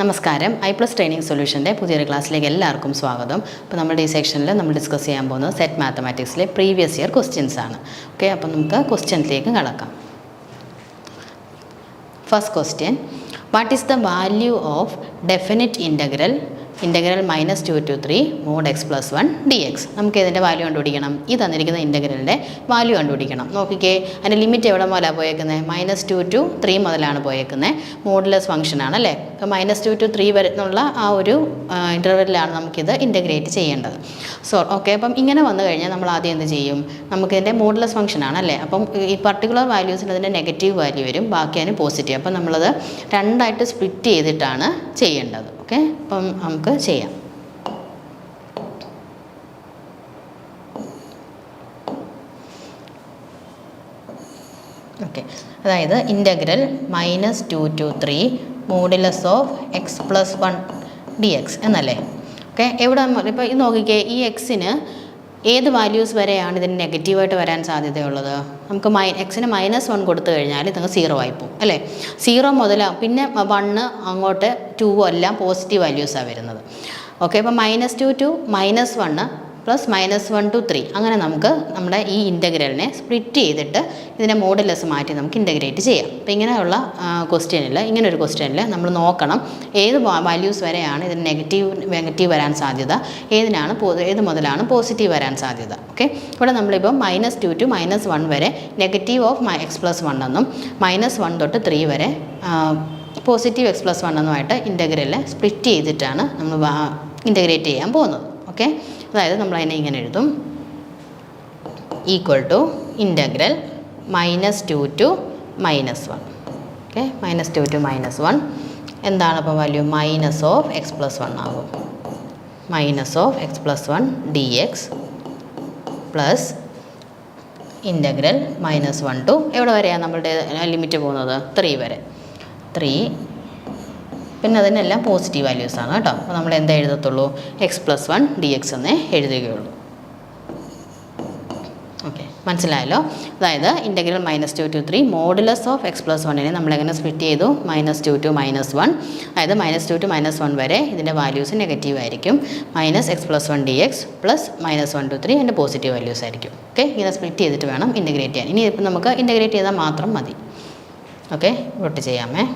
നമസ്കാരം. I+ training സൊല്യൂഷൻ്റെ പുതിയൊരു ക്ലാസ്സിലേക്ക് എല്ലാവർക്കും സ്വാഗതം. അപ്പോൾ നമ്മുടെ ഈ സെക്ഷനിൽ നമ്മൾ ഡിസ്കസ് ചെയ്യാൻ പോകുന്നത് സെറ്റ് മാത്തമാറ്റിക്സിലെ പ്രീവിയസ് ഇയർ ക്വസ്റ്റ്യൻസ് ആണ്. ഓക്കെ, അപ്പോൾ നമുക്ക് ക്വസ്റ്റ്യൻസിലേക്ക് കടക്കാം. First question, what is the value of definite integral -2 to 3 mod x + 1 dx? നമുക്ക് ഇതിൻ്റെ വാല്യൂ കണ്ടുപിടിക്കണം. ഈ തന്നിരിക്കുന്ന ഇൻ്റഗ്രലിൻ്റെ വാല്യൂ കണ്ടുപിടിക്കണം. നോക്കിക്കേ, അതിൻ്റെ ലിമിറ്റ് എവിടെ മുതലാണ് പോയേക്കുന്നത്? -2 to 3 മുതലാണ് പോയേക്കുന്നത്. മോഡുലസ് ഫംഗ്ഷൻ ആണ് അല്ലേ? അപ്പോൾ -2 to 3 വരെ എന്നുള്ള ആ ഒരു ഇൻ്റർവെല്ലിലാണ് നമുക്കിത് ഇൻ്റഗ്രേറ്റ് ചെയ്യേണ്ടത്. ഓക്കെ, അപ്പം ഇങ്ങനെ വന്നു കഴിഞ്ഞാൽ നമ്മൾ ആദ്യം എന്ത് ചെയ്യും? നമുക്കിതിൻ്റെ മോഡുലസ് ഫംഗ്ഷൻ ആണല്ലേ, അപ്പം ഈ പർട്ടിക്കുലർ വാല്യൂസിന് അതിൻ്റെ നെഗറ്റീവ് വാല്യൂ വരും, ബാക്കി അതിന് പോസിറ്റീവ്. അപ്പം നമ്മളത് രണ്ടായിട്ട് സ്പ്ലിറ്റ് ചെയ്തിട്ടാണ് ചെയ്യേണ്ടത്. ഓക്കെ, അപ്പം നമുക്ക് ചെയ്യാം. ഓക്കെ, അതായത് integral -2 to 3 modulus of x + 1 dx എന്നല്ലേ. ഓക്കെ, എവിടെ ഇപ്പോൾ ഇത് നോക്കിക്കേ, ഈ എക്സിന് ഏത് വാല്യൂസ് വരെയാണ് ഇതിന് നെഗറ്റീവായിട്ട് വരാൻ സാധ്യതയുള്ളത്? നമുക്ക് എക്സിന് -1 കൊടുത്തു കഴിഞ്ഞാൽ ഇതങ്ങ് 0 ആയിപ്പോവും അല്ലേ. 0 മുതൽ പിന്നെ 1 അങ്ങോട്ട് 2 എല്ലാം പോസിറ്റീവ് വാല്യൂസാണ് വരുന്നത്. ഓക്കെ, അപ്പോൾ -2 to -1 + -1 to 3 അങ്ങനെ നമുക്ക് നമ്മുടെ ഈ ഇൻ്റഗ്രലിനെ സ്പ്ലിറ്റ് ചെയ്തിട്ട് ഇതിനെ മോഡുലസ് മാറ്റി നമുക്ക് ഇൻ്റഗ്രേറ്റ് ചെയ്യാം. അപ്പോൾ ഇങ്ങനെയുള്ള ഇങ്ങനൊരു ക്വസ്റ്റ്യനിൽ നമ്മൾ നോക്കണം ഏത് വാല്യൂസ് വരെയാണ് ഇതിന് നെഗറ്റീവ് വരാൻ സാധ്യത, ഏത് മുതലാണ് പോസിറ്റീവ് വരാൻ സാധ്യത. ഓക്കെ, ഇവിടെ നമ്മളിപ്പോൾ -2 to -1 വരെ നെഗറ്റീവ് ഓഫ് x + 1 എന്നും -1 തൊട്ട് 3 വരെ പോസിറ്റീവ് x + 1 എന്നുമായിട്ട് ഇൻ്റഗ്രലിനെ സ്പ്ലിറ്റ് ചെയ്തിട്ടാണ് നമ്മൾ ഇൻ്റഗ്രേറ്റ് ചെയ്യാൻ പോകുന്നത്. ഓക്കെ, അതായത് നമ്മളതിനെ ഇങ്ങനെ എഴുതും, equal to integral -2 to -1. Okay, -2 to -1 എന്താണ് അപ്പോൾ വാല്യൂ? -(x + 1) ആകും. -(x + 1) dx plus integral -1 to എവിടെ വരെയാണ് നമ്മളുടെ ലിമിറ്റ് പോകുന്നത്? 3 വരെ. 3 പിന്നെ അതിനെല്ലാം പോസിറ്റീവ് വാല്യൂസാണ് കേട്ടോ. അപ്പോൾ നമ്മൾ എന്താ എഴുതത്തുള്ളൂ? x + 1 dx എന്നേ എഴുതുകയുള്ളൂ. ഓക്കെ, മനസ്സിലായല്ലോ. അതായത് integral -2 to 3 modulus of x + 1നെ നമ്മളെങ്ങനെ സ്പ്ലിറ്റ് ചെയ്തു? -2 to -1. അതായത് -2 to -1 വരെ ഇതിൻ്റെ വാല്യൂസ് നെഗറ്റീവ് ആയിരിക്കും. -(x + 1) dx പ്ലസ് -1 to 3 അതിൻ്റെ പോസിറ്റീവ് വാല്യൂസ് ആയിരിക്കും. ഓക്കെ, ഇങ്ങനെ സ്പ്ലിറ്റ് ചെയ്തിട്ട് വേണം ഇൻ്റഗ്രേറ്റ് ചെയ്യാൻ. ഇനി ഇപ്പം നമുക്ക് ഇൻ്റഗ്രേറ്റ് ചെയ്താൽ മാത്രം മതി. ഓക്കെ, ഇങ്ങോട്ട് ചെയ്യാമേ.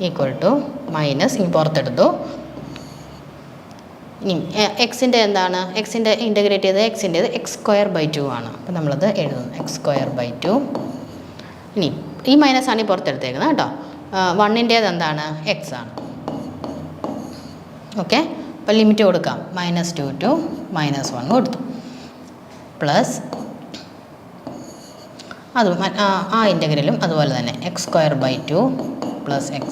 ഈക്വൽ ടു മൈനസ് ഇനി പുറത്തെടുത്തു. ഇനി എക്സിൻ്റെ എന്താണ്? എക്സിൻ്റെ ഇൻ്റഗ്രേറ്റ് ചെയ്ത് എക്സിൻ്റേത് x² / 2 ആണ്. അപ്പോൾ നമ്മളത് എഴുതുന്നു x²/2. ഇനി ഈ മൈനസാണ് ഈ പുറത്തെടുത്തേക്കുന്നത് കേട്ടോ. 1ൻ്റേത് എന്താണ്? x ആണ്. ഓക്കെ, അപ്പോൾ ലിമിറ്റ് കൊടുക്കാം. -2 to -1 കൊടുത്തു. പ്ലസ് അതും ആ ഇൻ്റഗ്രലും അതുപോലെ തന്നെ x²/2 പ്ലസ് x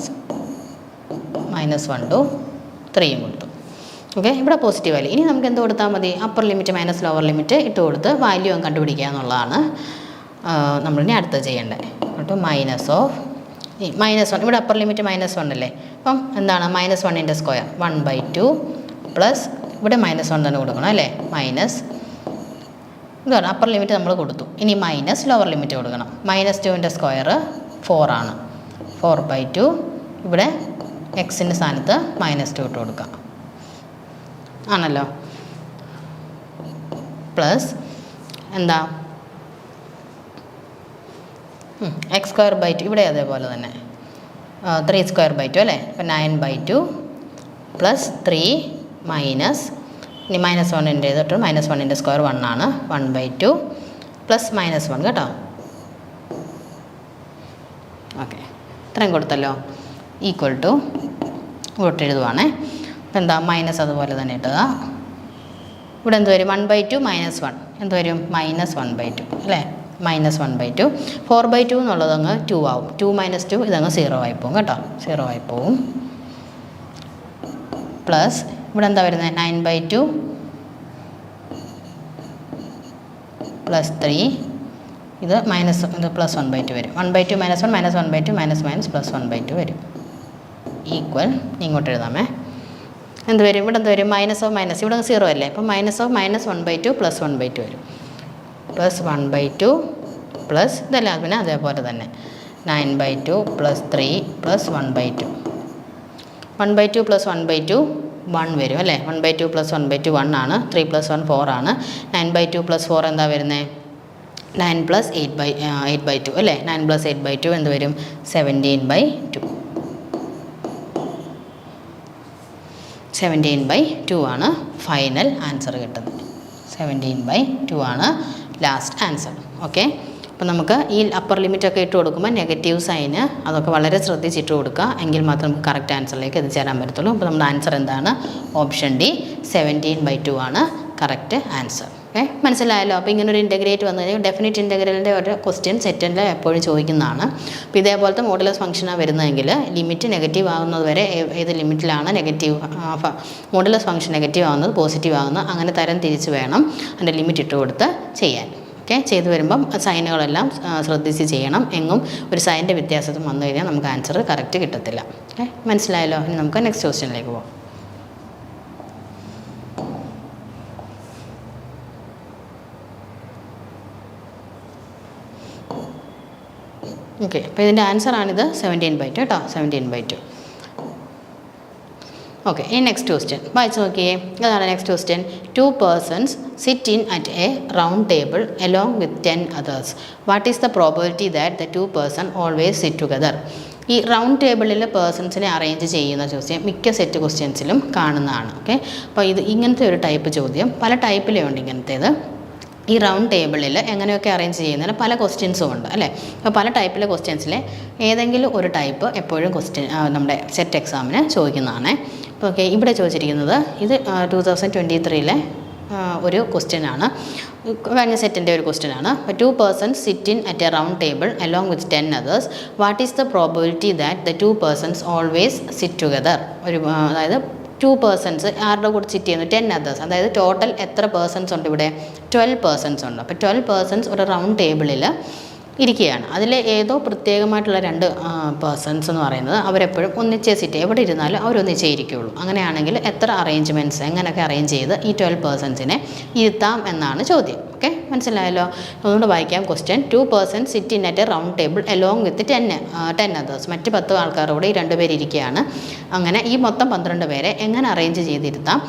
-1 to 3 കൊടുത്തു. ഓക്കെ, ഇവിടെ പോസിറ്റീവ് വാല്യൂ. ഇനി നമുക്ക് എന്ത് കൊടുത്താൽ മതി? Upper limit minus lower limit ഇട്ട് കൊടുത്ത് വാല്യൂ കണ്ടുപിടിക്കുക എന്നുള്ളതാണ് നമ്മളിനി അടുത്തത് ചെയ്യേണ്ടത്. എന്നിട്ട് -1 ഇവിടെ അപ്പർ ലിമിറ്റ് -1 അല്ലേ. അപ്പം എന്താണ്? -1ൻ്റെ സ്ക്വയർ 1/2 പ്ലസ് ഇവിടെ -1 തന്നെ കൊടുക്കണം അല്ലേ. മൈനസ് ഇതാണ് അപ്പർ ലിമിറ്റ് നമ്മൾ കൊടുത്തു. ഇനി മൈനസ് ലോവർ ലിമിറ്റ് കൊടുക്കണം. -2ൻ്റെ സ്ക്വയർ 4 ആണ്. 4/2 ഇവിടെ എക്സിൻ്റെ സ്ഥാനത്ത് -2 ഇട്ട് കൊടുക്കാം ആണല്ലോ. പ്ലസ് എന്താ? x²/2 ഇവിടെ അതേപോലെ തന്നെ 3² അല്ലേ. അപ്പോൾ 9/2 പ്ലസ് 3 മൈനസ് ഇനി -1ൻ്റെ തൊട്ട് -1ൻ്റെ സ്ക്വയർ 1 ആണ്. 1/2 പ്ലസ് -1 കേട്ടോ. ഓക്കെ, ഇത്രയും കൊടുത്തല്ലോ. ഈക്വൽ ടു ഇങ്ങോട്ട് എഴുതുവാണേ. എന്താ? മൈനസ് അതുപോലെ തന്നെ ഇട്ടുക. ഇവിടെ എന്ത് വരും? 1/2 -1 എന്ത് വരും? -1/2 അല്ലേ. -1/2 4/2 എന്നുള്ളത് അങ്ങ് 2 ആവും. 2 - 2 ഇതങ്ങ് 0 ആയി പോകും കേട്ടോ. 0 ആയി പോകും. പ്ലസ് ഇവിടെ എന്താ വരുന്നത്? 9/2 പ്ലസ് 3 ഇത് പ്ലസ് 1/2 വരും. 1/2 -1 -1/2 -1 പ്ലസ് 1/2 വരും. ഈക്വൽ ഇങ്ങോട്ട് എഴുതാമേ. എന്ത് വരും? ഇവിടെ എന്ത് വരും? -(-) ഇവിടെ 0 അല്ലേ. അപ്പം -(-1/2) പ്ലസ് 1/2 വരും. പ്ലസ് 1/2 പ്ലസ് ഇതെല്ലാം പിന്നെ അതേപോലെ തന്നെ 9/2 പ്ലസ് 3 പ്ലസ് 1/2. 1/2 + 1/2 1 വരും അല്ലേ. 1/2 + 1/2 1 ആണ്. 3 + 1 4 ആണ്. 9/2 + 4 എന്താ വരുന്നത്? 9 + 8/2 അല്ലേ. 9 + 8/2 എന്ത് വരും? 17/2. 17/2 ആണ് ഫൈനൽ ആൻസർ കിട്ടുന്നത്. 17/2 ആണ് ലാസ്റ്റ് ആൻസർ. ഓക്കെ, അപ്പോൾ നമുക്ക് ഈ അപ്പർ ലിമിറ്റൊക്കെ ഇട്ട് കൊടുക്കുമ്പോൾ നെഗറ്റീവ് സൈന് അതൊക്കെ വളരെ ശ്രദ്ധിച്ചിട്ട് കൊടുക്കുക, എങ്കിൽ മാത്രം നമുക്ക് കറക്റ്റ് ആൻസറിലേക്ക് എത്തിച്ചേരാൻ പറ്റത്തുള്ളൂ. അപ്പോൾ നമ്മുടെ ആൻസർ എന്താണ്? ഓപ്ഷൻ ഡി 17/2 ആണ് കറക്റ്റ് ആൻസർ. ഓക്കെ, മനസ്സിലായല്ലോ. അപ്പോൾ ഇങ്ങനൊരു ഇൻ്റഗ്രേറ്റ് വന്നു കഴിഞ്ഞാൽ ഡെഫിനിറ്റ് ഇൻ്റഗ്രലിൻ്റെ ഒരു ക്വസ്റ്റ്യൻ സെറ്റിൽ എപ്പോഴും ചോദിക്കുന്നതാണ്. അപ്പോൾ ഇതേപോലത്തെ മോഡുലസ് ഫംഗ്ഷനാണ് വരുന്നതെങ്കിൽ ലിമിറ്റ് നെഗറ്റീവ് ആകുന്നത് വരെ ഏത് ലിമിറ്റിലാണ് നെഗറ്റീവ് മോഡുലസ് ഫംഗ്ഷൻ നെഗറ്റീവ് ആകുന്നത് പോസിറ്റീവ് ആകുന്നത് അങ്ങനെ തരം തിരിച്ച് വേണം അതിൻ്റെ ലിമിറ്റ് ഇട്ട് കൊടുത്ത് ചെയ്യാൻ. ഓക്കെ, ചെയ്തു വരുമ്പം സൈനുകളെല്ലാം ശ്രദ്ധിച്ച് ചെയ്യണം. എങ്ങും ഒരു സൈനിൻ്റെ വ്യത്യാസം വന്നു കഴിഞ്ഞാൽ നമുക്ക് ആൻസർ കറക്റ്റ് കിട്ടത്തില്ല. ഓക്കെ, മനസ്സിലായല്ലോ. ഇനി നമുക്ക് നെക്സ്റ്റ് ക്വസ്റ്റ്യനിലേക്ക് പോകാം. ഓക്കെ, അപ്പോൾ ഇതിൻ്റെ ആൻസറാണിത് 17/2 കേട്ടോ. 17/2. ഓക്കെ, ഈ നെക്സ്റ്റ് ക്വസ്റ്റ്യൻ വായിച്ച് നോക്കിയേ. അതാണ് next question. 2 persons sit in at a round table along with 10 others. What is the probability that the 2 persons always sit together? ഈ റൗണ്ട് ടേബിളിൽ പേഴ്സൺസിനെ അറേഞ്ച് ചെയ്യുന്ന ചോദ്യം മിക്ക സെറ്റ് ക്വസ്റ്റ്യൻസിലും കാണുന്നതാണ്. ഓക്കെ, അപ്പോൾ ഇത് ഇങ്ങനത്തെ ഒരു ടൈപ്പ് ചോദ്യം പല ടൈപ്പിലേ ഉണ്ട് ഇങ്ങനത്തേത്. ഈ റൗണ്ട് ടേബിളിൽ എങ്ങനെയൊക്കെ അറേഞ്ച് ചെയ്യുന്നതിന് പല ക്വസ്റ്റ്യൻസും ഉണ്ട് അല്ലേ. അപ്പോൾ പല ടൈപ്പിലെ ക്വസ്റ്റ്യൻസിലെ ഏതെങ്കിലും ഒരു ടൈപ്പ് എപ്പോഴും നമ്മുടെ സെറ്റ് എക്സാമിന് ചോദിക്കുന്നതാണ്. അപ്പോൾ ഓക്കെ, ഇവിടെ ചോദിച്ചിരിക്കുന്നത് ഇത് 2023 ഒരു ക്വസ്റ്റ്യനാണ്. കഴിഞ്ഞ സെറ്റിൻ്റെ ഒരു ക്വസ്റ്റ്യനാണ്. 2 persons sit in at a round table along with 10 others. What is the probability that the 2 persons always sit together? അതായത് 2 persons ആരുടെ കൂടെ സിറ്റ് ചെയ്യുന്നു? 10 others. അതായത് ടോട്ടൽ എത്ര പേഴ്സൺസ് ഉണ്ട് ഇവിടെ? 12 പേഴ്സൺസ് ഉണ്ട്. അപ്പോൾ 12 പേഴ്സൺസ് ഒരു റൗണ്ട് ടേബിളിൽ ഇരിക്കുകയാണ്. അതിൽ ഏതോ പ്രത്യേകമായിട്ടുള്ള 2 പേഴ്സൺസ് എന്ന് പറയുന്നത് അവരെപ്പോഴും ഒന്നിച്ചേ സിറ്റ്, എവിടെ ഇരുന്നാലും അവരൊന്നിച്ചേ ഇരിക്കുകയുള്ളൂ. അങ്ങനെയാണെങ്കിൽ എത്ര അറേഞ്ച്മെൻറ്റ്സ് എങ്ങനെയൊക്കെ അറേഞ്ച് ചെയ്ത് ഈ 12 പേഴ്സൺസിനെ ഇരുത്താം എന്നാണ് ചോദ്യം. ഓക്കെ, മനസ്സിലായല്ലോ. ഒന്നുകൂടെ വായിക്കാം question. 2 persons sit in at A round table along with 10 others. മറ്റ് 10 ആൾക്കാരോട് ഈ 2 പേര് ഇരിക്കുകയാണ്. അങ്ങനെ ഈ മൊത്തം 12 പേരെ എങ്ങനെ അറേഞ്ച് ചെയ്തിരുത്താം?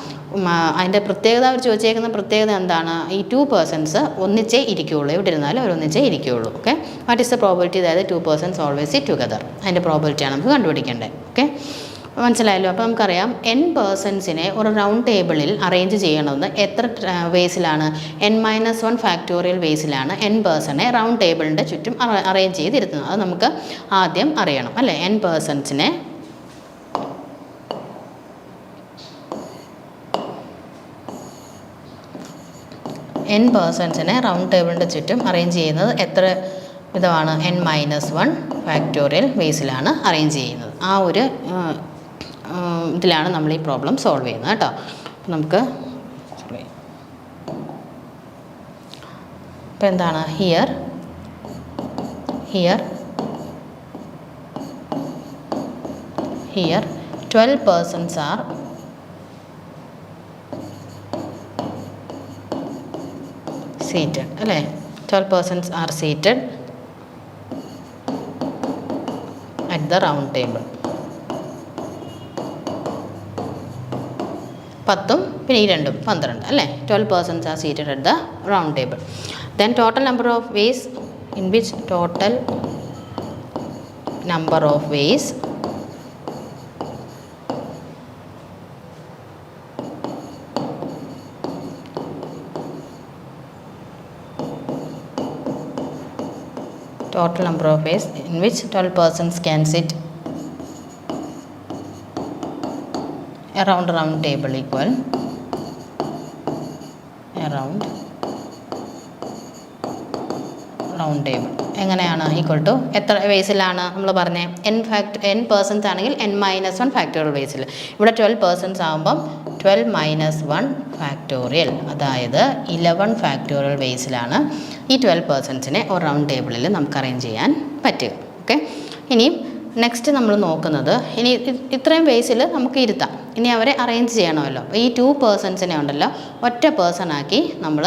അതിൻ്റെ പ്രത്യേകത അവർ ചോദിച്ചേക്കുന്ന പ്രത്യേകത എന്താണ്? ഈ 2 persons ഒന്നിച്ചേ ഇരിക്കുകയുള്ളൂ, എവിടെ ഇരുന്നാലും അവരൊന്നിച്ചേ ഇരിക്കുകയുള്ളൂ. Okay, what is the probability അതായത് 2 persons ഓൾവേസ് സിറ്റ് ടുഗദർ? അതിൻ്റെ പ്രോബിലിറ്റിയാണ് നമുക്ക് കണ്ടുപിടിക്കേണ്ടത്. ഓക്കെ, മനസ്സിലായല്ലോ. അപ്പോൾ നമുക്കറിയാം n പേഴ്സൺസിനെ ഒരു റൗണ്ട് ടേബിളിൽ അറേഞ്ച് ചെയ്യണമെന്ന് എത്ര വേസിലാണ്? n-1 ഫാക്ടോറിയൽ വേസിലാണ് n പേഴ്സണെ റൗണ്ട് ടേബിളിൻ്റെ ചുറ്റും അറേഞ്ച് ചെയ്തിരുത്തുന്നത്. അത് നമുക്ക് ആദ്യം അറിയണം അല്ലേ. n പേഴ്സൺസിനെ റൗണ്ട് ടേബിളിൻ്റെ ചുറ്റും അറേഞ്ച് ചെയ്യുന്നത് എത്ര വിധമാണ്? n-1 ഫാക്ടോറിയൽ വേസിലാണ് അറേഞ്ച് ചെയ്യുന്നത്. ആ ഒരു ഇതിലാണ് നമ്മൾ ഈ പ്രോബ്ലം സോൾവ് ചെയ്യുന്നത് കേട്ടോ. നമുക്ക് ഇപ്പോൾ എന്താണ്? ഹിയർ 12 persons are seated അല്ലേ. 12 persons are seated at the round table. 10 പിന്നെ ഈ 2 12 അല്ലേ. 12 persons are seated at the round table. Then total number of ways in which total number of ways in which 12 persons can sit around a round table equal around round table. എങ്ങനെയാണ്? Equal to എത്ര വേസിലാണ് നമ്മൾ പറഞ്ഞത്? n persons ആണെങ്കിൽ n-1 factorial വേസിൽ. ഇവിടെ 12 persons ആകുമ്പം 12-1 factorial, അതായത് 11 factorial വേസിലാണ് ഈ 12 പേഴ്സൺസിനെ ഒരു റൗണ്ട് ടേബിളിൽ നമുക്ക് അറേഞ്ച് ചെയ്യാൻ പറ്റുക. ഓക്കെ, ഇനിയും നെക്സ്റ്റ് നമ്മൾ നോക്കുന്നത് ഇനി ഇത്രയും വേസിൽ നമുക്ക് ഇരുത്താം. ഇനി അവരെ അറേഞ്ച് ചെയ്യണമല്ലോ. ഈ 2 പേഴ്സൺസിനെ ഉണ്ടല്ലോ ഒറ്റ പേഴ്സൺ ആക്കി നമ്മൾ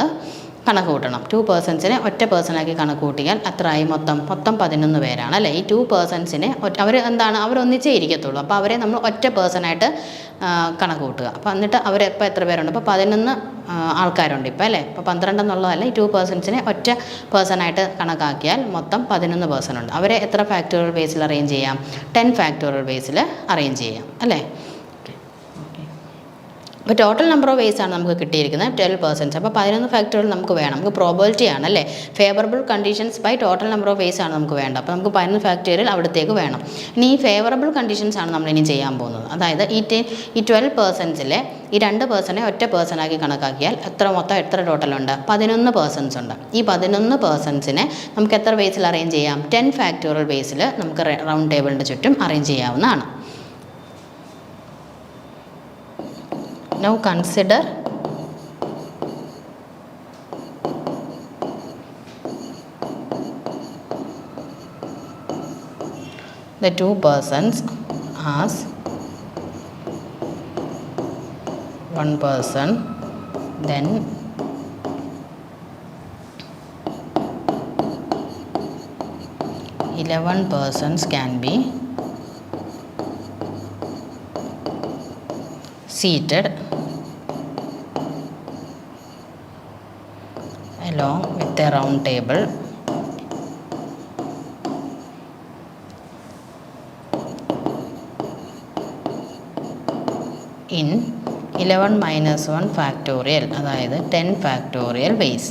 കണക്ക് കൂട്ടണം. 2 പേഴ്സൺസിനെ ഒറ്റ പേഴ്സണാക്കി കണക്ക് കൂട്ടിയാൽ അത്രയായി മൊത്തം 11 പേരാണ് അല്ലേ. ഈ 2 പേഴ്സൺസിനെ അവർ എന്താണ് അവരൊന്നിച്ചേ ഇരിക്കത്തുള്ളൂ. അപ്പോൾ അവരെ നമ്മൾ ഒറ്റ പേഴ്സണായിട്ട് കണക്ക് കൂട്ടുക. അപ്പോൾ എന്നിട്ട് അവരെപ്പോൾ എത്ര പേരുണ്ട്, ഇപ്പോൾ 11 ആൾക്കാരുണ്ട് ഇപ്പോൾ അല്ലേ. ഇപ്പോൾ 12 എന്നുള്ളതല്ല, ഈ 2 പേഴ്സൺസിനെ ഒറ്റ പേഴ്സണായിട്ട് കണക്കാക്കിയാൽ മൊത്തം 11 പേഴ്സൺ ഉണ്ട്. അവരെ എത്ര ഫാക്ടോറിയൽ ബേസിൽ അറേഞ്ച് ചെയ്യാം? 10 ഫാക്ടോറിയൽ ബേസിൽ അറേഞ്ച് ചെയ്യാം അല്ലേ. അപ്പോൾ ടോട്ടൽ നമ്പർ ഓഫ് വേസ് ആണ് നമുക്ക് കിട്ടിയിരിക്കുന്നത് 12 പേഴ്സൺസ്. അപ്പോൾ 11 ഫാക്ടോറിയൽ നമുക്ക് വേണം. നമുക്ക് പ്രോബബിലിറ്റി ആണ് അല്ലേ. Favourable conditions by total number of ways ആണ് നമുക്ക് വേണ്ടത്. അപ്പോൾ നമുക്ക് 11 ഫാക്ടോറിയൽ അവിടത്തേക്ക് വേണം. ഇനി ഈ ഫേവറബിൾ കണ്ടീഷൻസ് ആണ് നമ്മളിനി ചെയ്യാൻ പോകുന്നത്. അതായത് ഈ 12 പേഴ്സൺസിലെ ഈ 2 പേഴ്സണെ ഒറ്റ പേഴ്സണാക്കി കണക്കാക്കിയാൽ എത്ര ടോട്ടലുണ്ട്? 11 പേഴ്സൺസ് ഉണ്ട്. ഈ 11 പേഴ്സൺസിനെ നമുക്ക് എത്ര ബേസിൽ അറേഞ്ച് ചെയ്യാം? 10 ഫാക്ടോറിയൽ ബേസിൽ നമുക്ക് റൗണ്ട് ടേബിളിൻ്റെ ചുറ്റും അറേഞ്ച് ചെയ്യാവുന്നതാണ്. Now consider the 2 persons as one person, then eleven persons can be seated along with a round table in 11 minus 1 factorial, അതായത് 10 factorial base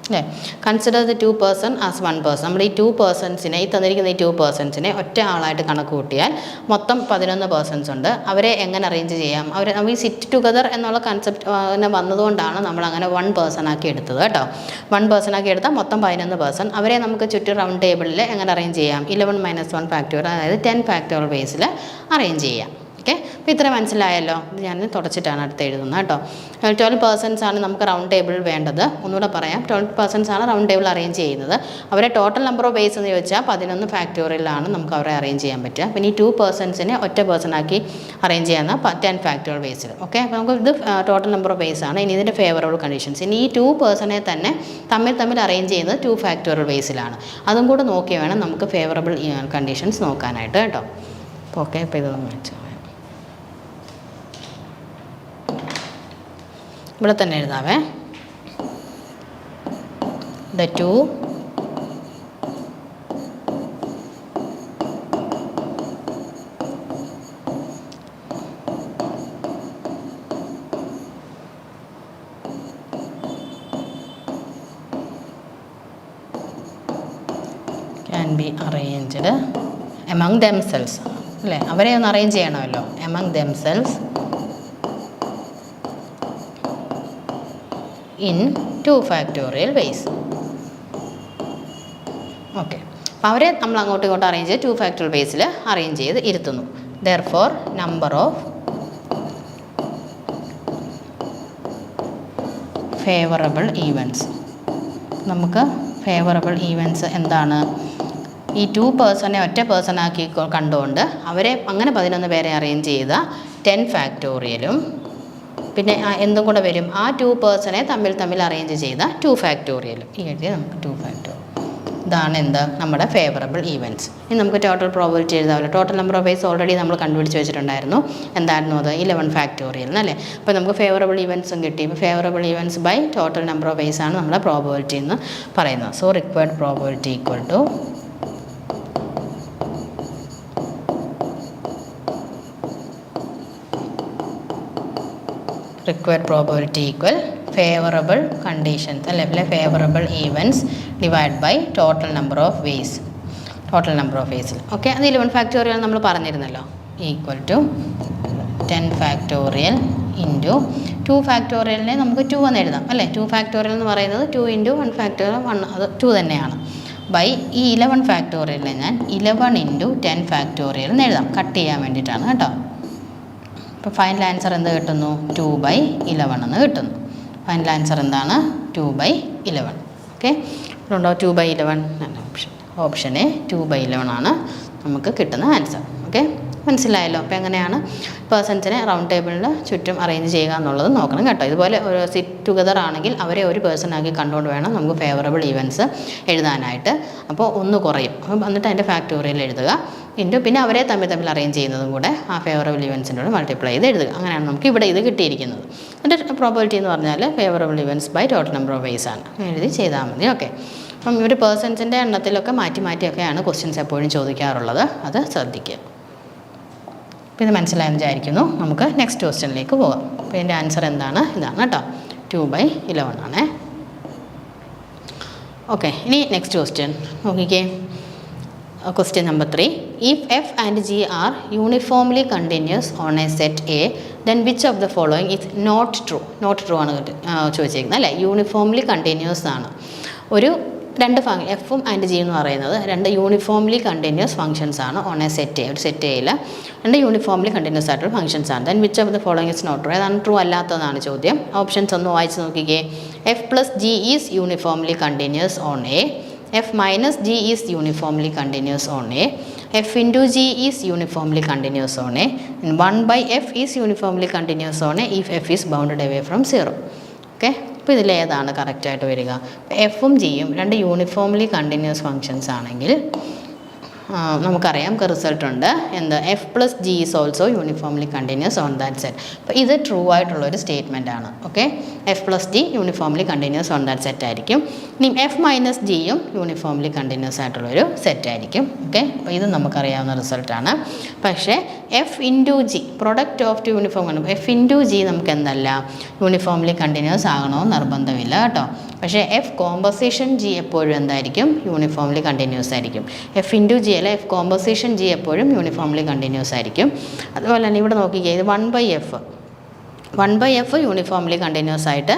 അല്ലേ. Consider the 2 person as 1 person. നമ്മൾ ഈ 2 പേഴ്സൺസിനെ ഈ തന്നിരിക്കുന്ന ഈ 2 പേഴ്സൺസിനെ ഒറ്റ ആളായിട്ട് കണക്ക് കൂട്ടിയാൽ മൊത്തം 11 പേഴ്സൺസ് ഉണ്ട്. അവരെ എങ്ങനെ അറേഞ്ച് ചെയ്യാം? നമ്മൾ ഈ സിറ്റ് ടുഗദർ എന്നുള്ള കൺസെപ്റ്റ് വന്നതുകൊണ്ടാണ് നമ്മൾ അങ്ങനെ 1 പേഴ്സൺ ആക്കി എടുത്തത് കേട്ടോ. 1 പേഴ്സൺ ആക്കി എടുത്താൽ മൊത്തം 11 പേഴ്സൺ. അവരെ നമുക്ക് ചുറ്റും റൗണ്ട് ടേബിളിൽ എങ്ങനെ അറേഞ്ച് ചെയ്യാം? 11 മൈനസ് 1 ഫാക്ടോറിയൽ, അതായത് 10 ഫാക്ടോറിയൽ ബേസിൽ അറേഞ്ച് ചെയ്യാം. ഓക്കെ, അപ്പോൾ ഇത്ര മനസ്സിലായല്ലോ. ഇത് ഞാൻ തുടച്ചിട്ടാണ് അടുത്ത് എഴുതുന്നത് കേട്ടോ. 12 പേഴ്സൺസ് ആണ് നമുക്ക് റൗണ്ട് ടേബിൾ വേണ്ടത്. ഒന്നുകൂടെ പറയാം, 12 പേഴ്സൺസ് ആണ് റൗണ്ട് ടേബിൾ അറേഞ്ച് ചെയ്യുന്നത്. അവരെ ടോട്ടൽ നമ്പർ ഓഫ് ബേസ് എന്ന് ചോദിച്ചാൽ 11 ഫാക്ടോറിയലാണ് നമുക്ക് അവരെ അറേഞ്ച് ചെയ്യാൻ പറ്റുക. പിന്നെ ഈ 2 പേഴ്സൺസിനെ ഒറ്റ പേഴ്സണാക്കി അറേഞ്ച് ചെയ്യുന്ന 10 ഫാക്ടോറിയൽ ബേസിൽ. ഓക്കെ, അപ്പോൾ നമുക്ക് ഇത് ടോട്ടൽ നമ്പർ ഓഫ് ബേസ് ആണ്. ഇനി ഇതിൻ്റെ ഫേവറബിൾ കണ്ടീഷൻസ്. ഇനി ഈ 2 പേഴ്സണെ തന്നെ തമ്മിൽ അറേഞ്ച് ചെയ്യുന്നത് 2 ഫാക്ടോറിയൽ ബേസിലാണ്. അതും കൂടെ നോക്കി വേണം നമുക്ക് ഫേവറബിൾ കണ്ടീഷൻസ് നോക്കാനായിട്ട് കേട്ടോ. അപ്പോൾ ഓക്കെ, ഇപ്പോൾ ഇതൊന്ന് വെച്ചു ഇവിടെ തന്നെ എഴുതാവേ. The 2 can be arranged among themselves അല്ലേ. അവരെ ഒന്ന് അറേഞ്ച് ചെയ്യണമല്ലോ. among themselves in 2 factorial base. Okay, അപ്പോൾ അവരെ നമ്മൾ അങ്ങോട്ടും ഇങ്ങോട്ടും അറേഞ്ച് ചെയ്ത് 2 ഫാക്ടോറിയൽ ബേസിൽ അറേഞ്ച് ചെയ്ത് ഇരുത്തുന്നു. Therefore number of favourable events. നമുക്ക് ഫേവറബിൾ ഈവൻസ് എന്താണ്? ഈ 2 പേഴ്സണെ ഒറ്റ പേഴ്സണാക്കി കണ്ടുകൊണ്ട് അവരെ അങ്ങനെ 11 പേരെ അറേഞ്ച് ചെയ്ത 10 ഫാക്ടോറിയലും പിന്നെ എന്തും കൂടെ വരും, ആ 2 പേഴ്സണെ തമ്മിൽ അറേഞ്ച് ചെയ്ത 2 ഫാക്ടോറിയലും. ഈ എഴുതി നമുക്ക് 2 ഫാക്ടോറിയൽ. ഇതാണ് എന്ത് നമ്മുടെ ഫേവറബിൾ ഈവൻറ്റ്സ്. ഇനി നമുക്ക് ടോട്ടൽ പ്രോബബിലിറ്റി എഴുതാമല്ലോ. Total number of ways already നമ്മൾ കണ്ടുപിടിച്ച് വെച്ചിട്ടുണ്ടായിരുന്നു. എന്തായിരുന്നു അത്? 11 ഫാക്ടോറിയൽ എന്നല്ലേ. അപ്പോൾ നമുക്ക് ഫേവറബിൾ ഈവൻറ്റ്സും കിട്ടി. ഇപ്പോൾ favourable events by total number of ways ആണ് നമ്മുടെ പ്രോബബിലിറ്റി എന്ന് പറയുന്നത്. So required probability equal to required probability equal favorable conditions അല്ലെ favorable events divided by total number of ways. Okay, അത് 11 ഫാക്ടോറിയൽ നമ്മൾ പറഞ്ഞിരുന്നല്ലോ. ഈക്വൽ ടു 10 ഫാക്ടോറിയൽ ഇൻറ്റു 2 ഫാക്ടോറിയലിനെ നമുക്ക് 2 എന്ന് എഴുതാം അല്ലേ. 2 ഫാക്ടോറിയൽ എന്ന് പറയുന്നത് 2 ഇൻറ്റു 1 ഫാക്ടോറിയൽ 1, അത് 2 തന്നെയാണ്. ബൈ ഈ 11 ഫാക്ടോറിയലിനെ ഞാൻ 11 ഇൻറ്റു 10 ഫാക്ടോറിയൽ എന്ന് എഴുതാം, കട്ട് ചെയ്യാൻ വേണ്ടിയിട്ടാണ് കേട്ടോ. അപ്പോൾ ഫൈനൽ ആൻസർ എന്ത് കിട്ടുന്നു? 2/11 എന്ന് കിട്ടുന്നു. ഫൈനൽ ആൻസർ എന്താണ്? 2/11. ഓക്കെ, ഉണ്ടോ 2/11? ഓപ്ഷൻ എ 2/11 ആണ് നമുക്ക് കിട്ടുന്ന ആൻസർ. ഓക്കെ, മനസ്സിലായല്ലോ. അപ്പോൾ എങ്ങനെയാണ് പേഴ്സൺസിനെ റൗണ്ട് ടേബിളിന് ചുറ്റും അറേഞ്ച് ചെയ്യുക എന്നുള്ളത് നോക്കണം കേട്ടോ. ഇതുപോലെ ഒരു സിറ്റ് ടുഗദർ ആണെങ്കിൽ അവരെ ഒരു പേഴ്സണാക്കി കണ്ടുകൊണ്ട് വേണം നമുക്ക് ഫേവറബിൾ ഈവൻസ് എഴുതാനായിട്ട്. അപ്പോൾ ഒന്ന് കുറയും, എന്നിട്ട് അതിൻ്റെ ഫാക്ടോറിയൽ എഴുതുക, പിന്നെ അവരെ തമ്മിൽ അറേഞ്ച് ചെയ്യുന്നതും കൂടെ ആ ഫേവറബിൾ ഈവൻസിൻ്റെ കൂടെ മൾട്ടിപ്ലൈ ചെയ്ത് എഴുതുക. അങ്ങനെയാണ് നമുക്ക് ഇവിടെ ഇത് കിട്ടിയിരിക്കുന്നത്. എന്നിട്ട് പ്രോബബിലിറ്റി എന്ന് പറഞ്ഞാൽ favourable events by total number of ways ആണ്, എഴുതി ചെയ്താൽ മതി. ഓക്കെ, അപ്പം ഒരു പേഴ്സൺസിൻ്റെ എണ്ണത്തിലൊക്കെ മാറ്റിയൊക്കെയാണ് ക്വസ്റ്റ്യൻസ് എപ്പോഴും ചോദിക്കാറുള്ളത്, അത് ശ്രദ്ധിക്കുക. അപ്പോൾ ഇത് മനസ്സിലായെന്ന് വിചാരിക്കുന്നു. നമുക്ക് നെക്സ്റ്റ് ക്വസ്റ്റ്യനിലേക്ക് പോകാം. അപ്പോൾ ഇതിൻ്റെ ആൻസർ എന്താണ്? ഇതാണ് കേട്ടോ, 2/11 ആണേ. ഓക്കെ, ഇനി നെക്സ്റ്റ് ക്വസ്റ്റ്യൻ നോക്കിക്കേ. Question number 3. If F and G are uniformly continuous on a set A, then which of the following is not true ആണ് ചോദിച്ചിരിക്കുന്നത് അല്ലേ. യൂണിഫോംലി കണ്ടിന്യൂസ് ആണ്. ഒരു രണ്ട് എഫും ആൻഡ് ജി എന്ന് പറയുന്നത് രണ്ട് യൂണിഫോംലി കണ്ടിന്യൂസ് ഫംഗ്ഷൻസ് ആണ് ഓൺ എ സെറ്റ് എ. ഒരു സെറ്റ് എയിൽ രണ്ട് യൂണിഫോംലി കണ്ടിന്യൂസ് ആയിട്ടുള്ള ഫംഗ്ഷൻസ് ആണ്. Then which of the following is not true, ഏതാണ് ട്രൂ അല്ലാത്തതാണ് ചോദ്യം. ഓപ്ഷൻസ് ഒന്ന് വായിച്ച് നോക്കിക്കേ. F plus G is uniformly continuous on A, F minus G is uniformly continuous on A, F into G is uniformly continuous on A, 1/f is uniformly continuous on A if F is bounded away from 0. Okay, അപ്പോൾ ഇതിലേതാണ് കറക്റ്റായിട്ട് വരിക? എഫും ജിയും രണ്ട് uniformly continuous functions ആണെങ്കിൽ നമുക്കറിയാം result ഉണ്ട്. എന്ത്? F plus G is also uniformly continuous on that set. അപ്പോൾ ഇത് ട്രൂ ആയിട്ടുള്ളൊരു സ്റ്റേറ്റ്മെൻ്റ് ആണ്. Okay, F plus G uniformly continuous on that set ആയിരിക്കും. ഇനി എഫ് മൈനസ് ജിയും യൂണിഫോംലി കണ്ടിന്യൂസ് ആയിട്ടുള്ളൊരു സെറ്റ് ആയിരിക്കും. ഓക്കെ, അപ്പോൾ ഇത് നമുക്കറിയാവുന്ന റിസൾട്ടാണ്. പക്ഷേ F into G product of two uniform കണ്ടു, എഫ് ഇൻറ്റു ജി നമുക്ക് എന്തല്ല യൂണിഫോംലി കണ്ടിന്യൂസ് ആകണമെന്ന് നിർബന്ധമില്ല കേട്ടോ. പക്ഷേ എഫ് കോമ്പോസിഷൻ ജി എപ്പോഴും എന്തായിരിക്കും? യൂണിഫോംലി കണ്ടിന്യൂസ് ആയിരിക്കും. എഫ് ഇൻറ്റു ജി അല്ല, എഫ് കോമ്പോസിഷൻ ജി എപ്പോഴും യൂണിഫോംലി കണ്ടിന്യൂസ് ആയിരിക്കും. അതുപോലെ തന്നെ ഇവിടെ നോക്കിക്കേ, ഇത് 1/f യൂണിഫോംലി കണ്ടിന്യൂസ് ആയിട്ട്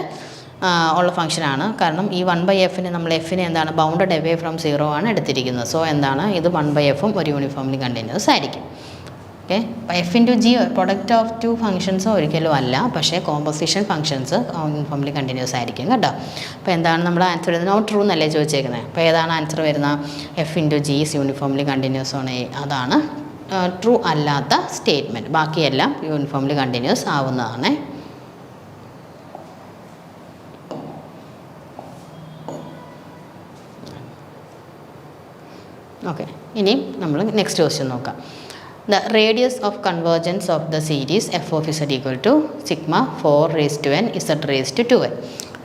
ഉള്ള ഫംഗ്ഷനാണ്. കാരണം ഈ 1/fന് നമ്മൾ എഫിനെ എന്താണ് ബൗണ്ടഡ് അവേ ഫ്രം 0 ആണ് എടുത്തിരിക്കുന്നത്. സോ എന്താണ് ഇത് 1/fഉം ഒരു യൂണിഫോംലി കണ്ടിന്യൂസ് ആയിരിക്കും. ഓക്കെ, അപ്പോൾ F into G product of two functions ഒരിക്കലും അല്ല, പക്ഷേ കോമ്പോസിഷൻ ഫംഗ്ഷൻസ് യൂണിഫോംലി കണ്ടിന്യൂസ് ആയിരിക്കും കേട്ടോ. അപ്പോൾ എന്താണ് നമ്മുടെ ആൻസർ വരുന്നത്? നോട്ട് ട്രൂ എന്നല്ലേ ചോദിച്ചേക്കുന്നത്. അപ്പോൾ ഏതാണ് ആൻസർ വരുന്നത്? F into G is uniformly continuous on A, അതാണ് ട്രൂ അല്ലാത്ത സ്റ്റേറ്റ്മെൻറ്റ്. ബാക്കിയെല്ലാം യൂണിഫോംലി കണ്ടിന്യൂസ് ആവുന്നതാണ്. ഓക്കെ, ഇനി നമ്മൾ നെക്സ്റ്റ് ക്വസ്റ്റ്യൻ നോക്കാം. The radius of convergence of the series f of z equal to sigma 4 raised to n z raised to 2n.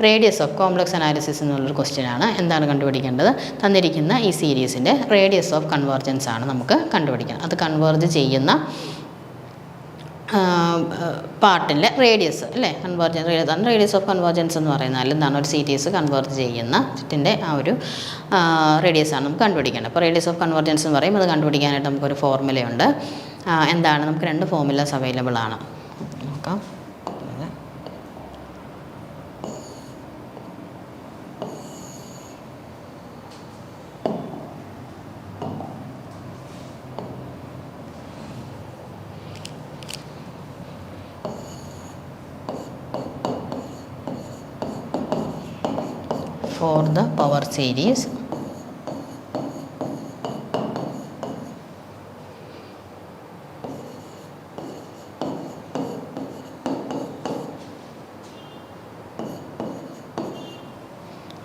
Radius of complex analysis എന്നുള്ളൊരു question ആണ്. എന്താണ് കണ്ടുപിടിക്കേണ്ടത്? തന്നിരിക്കുന്ന ഈ സീരീസിൻ്റെ റേഡിയസ് ഓഫ് കൺവേർജൻസ് ആണ് നമുക്ക് കണ്ടുപിടിക്കണം. അത് കൺവേർജ് ചെയ്യുന്ന പാർട്ടിൻ്റെ റേഡിയസ് അല്ലേ, റേഡിയസ് ഓഫ് കൺവേർജൻസ് എന്ന് പറയുന്നത് എന്താണ്? ഒരു സീരീസ് കൺവേർജ് ചെയ്യുന്ന ഇതിൻ്റെ ആ ഒരു റേഡിയസ് ആണ് നമുക്ക് കണ്ടുപിടിക്കേണ്ടത്. അപ്പോൾ റേഡിയസ് ഓഫ് കൺവേർജൻസ് എന്ന് പറയും. അത് കണ്ടുപിടിക്കാനായിട്ട് നമുക്കൊരു ഫോർമുലയുണ്ട്. എന്താണ്? നമുക്ക് രണ്ട് ഫോർമുലാസ് അവൈലബിൾ ആണ്. നോക്കാം. For the power series,